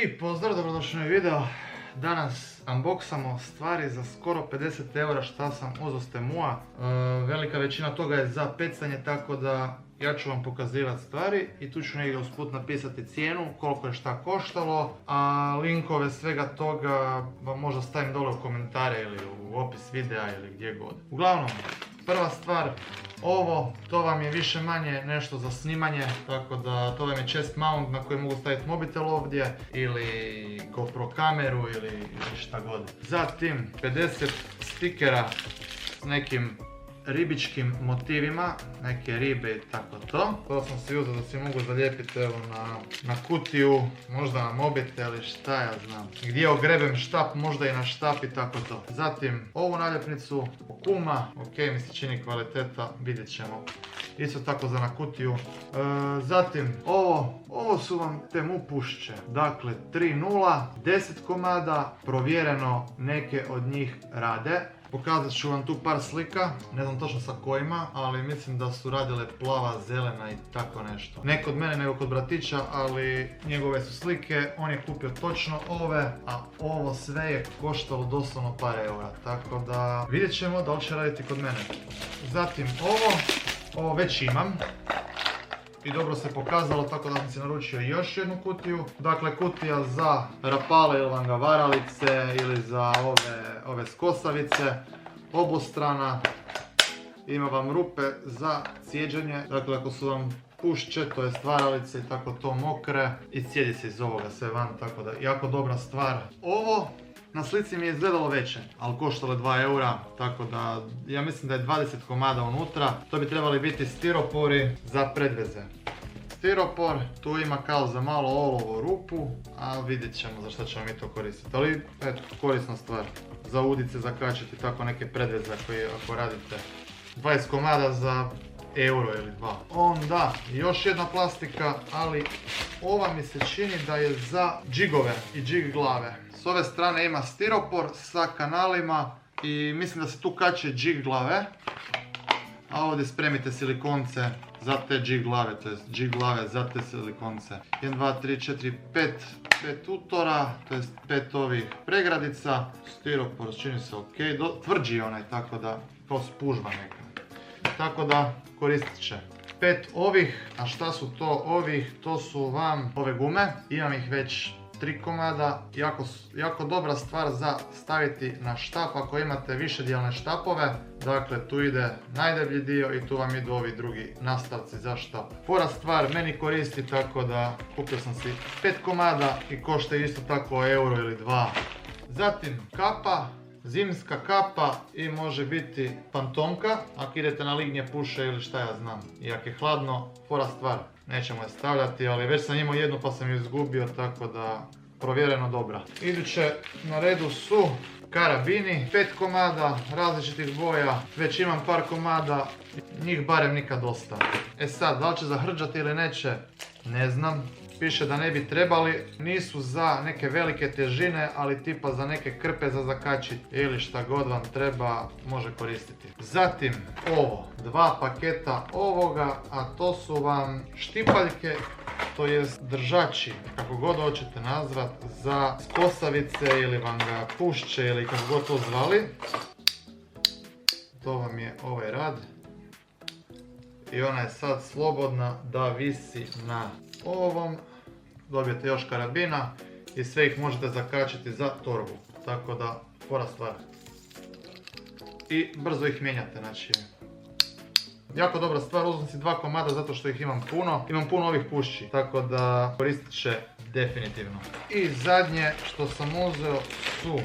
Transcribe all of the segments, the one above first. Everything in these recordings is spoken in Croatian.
I pozdrav, dobrodošli na video. Danas unboxamo stvari za skoro 50 eura šta sam uzeo s Temua. Velika većina toga je za pecanje, tako da ja ću vam pokazivati stvari i tu ću negdje usput napisati cijenu, koliko je šta koštalo, a linkove svega toga vam možda stavim dole u komentare ili u opis videa ili gdje god. Uglavnom, prva stvar, to vam je više manje nešto za snimanje, tako da to vam je chest mount na koji mogu staviti mobitel ovdje ili GoPro kameru ili šta god. Zatim 50 stikera s nekim ribičkim motivima, neke ribe i tako to. To sam si uzeo da si mogu zalijepiti evo na kutiju, možda na mobitel ili šta ja znam. Gdje ogrebem štap, možda i na štap i tako to. Zatim ovu naljepnicu Okuma, ok mi se čini kvaliteta, vidjet ćemo. Isto tako za na kutiju. Zatim ovo su vam Temu pušće. Dakle 3.0, 10 komada, provjereno neke od njih rade. Pokazat ću vam tu par slika, ne znam točno sa kojima, ali mislim da su radile plava, zelena i tako nešto. Ne kod mene nego kod bratića, ali njegove su slike, on je kupio točno ove, a ovo sve je koštalo doslovno par eura, tako da vidjet ćemo da li će raditi kod mene. Zatim ovo već imam. I dobro se pokazalo, tako da sam si naručio još jednu kutiju. Dakle, kutija za rapale ili vam ga varalice ili za ove skosavice. Obostrana. Ima vam rupe za cijeđenje. Dakle, ako su vam pušće, to je varalice i tako to mokre. I cijedi se iz ovoga sve van, tako da jako dobra stvar. Ovo na slici mi je izgledalo veće, ali koštalo je 2 eura, tako da ja mislim da je 20 komada unutra. To bi trebali biti stiropori za predveze. Stiropor, tu ima kao za malo olovo rupu, a vidjet ćemo za što ćemo mi to koristiti. Ali eto, korisna stvar. Za udice, za kačiti, tako neke predveze ako radite. 20 komada za euro ili 2. Onda, još jedna plastika, ali ova mi se čini da je za džigove i džig glave. S ove strane ima stiropor sa kanalima i mislim da se tu kače džig glave. A ovdje spremite silikonce za te džig glave, to je džig glave za te silikonce. 1, 2, 3, 4, 5 utora, to je 5 ovih pregradica. Stiropor čini se ok, tvrđi je onaj, tako da to spužva neka. Tako da koristit će. 5 ovih, a šta su to ovih? To su vam ove gume, imam ih već 3 komada, jako dobra stvar za staviti na štap ako imate višedijelne štapove. Dakle, tu ide najdeblji dio i tu vam idu ovi drugi nastavci za štap. Fora stvar meni koristi, tako da kupio sam si 5 komada i košta isto tako euro ili 2. Zatim kapa. Zimska kapa i može biti fantomka, ako idete na lignje puše ili šta ja znam. I ako je hladno, fora stvar, nećemo je stavljati, ali već sam imao jednu pa sam ju izgubio, tako da provjereno dobra. Iduće na redu su karabini, 5 komada različitih boja, već imam par komada, njih barem nikad dosta. E sad, da li će zahrđati ili neće, ne znam. Piše da ne bi trebali, nisu za neke velike težine, ali tipa za neke krpe za zakačit ili šta god vam treba može koristiti. Zatim ovo, 2 paketa ovoga, a to su vam štipaljke, to jest držači, kako god hoćete nazvat, za skosavice ili vam ga pušće ili kako god to zvali. To vam je ovaj rad. I ona je sad slobodna da visi na ovom. Dobijete još karabina i sve ih možete zakačiti za torbu. Tako da, fora stvar. I brzo ih mijenjate, znači. Jako dobra stvar, uzmem si 2 komada zato što ih imam puno. Imam puno ovih pušći, tako da koristit će definitivno. I zadnje što sam uzeo su,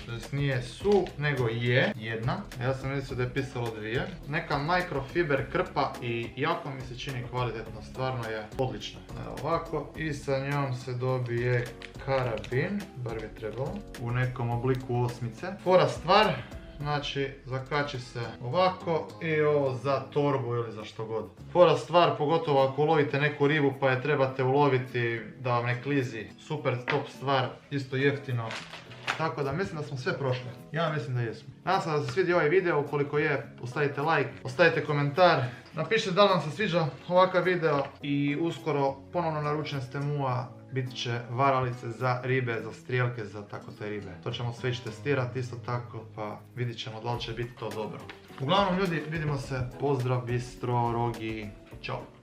to nije su, nego je jedna. Ja sam mislio da je pisalo 2. Neka microfiber krpa i jako mi se čini kvalitetno, stvarno je odlična. Evo ovako, i sa njom se dobije karabin, bar bi trebalo, u nekom obliku osmice. Fora stvar. Znači, zakači se ovako i ovo za torbu ili za što god. Fora stvar, pogotovo ako ulovite neku ribu pa je trebate uloviti da vam ne klizi. Super top stvar, isto jeftino. tako da mislim da smo sve prošli. Ja mislim da jesmo. Nadam se da se svidio ovaj video, ukoliko je, ostavite like, ostavite komentar, napišite da li vam se sviđa ovakav video i uskoro ponovno naručen Stemua bit će varalice za ribe, za strijelke, za tako te ribe. To ćemo sve ići testirati isto tako, pa vidit ćemo da li će biti to dobro. Uglavnom ljudi, vidimo se, pozdrav, bistro, rogi, čao!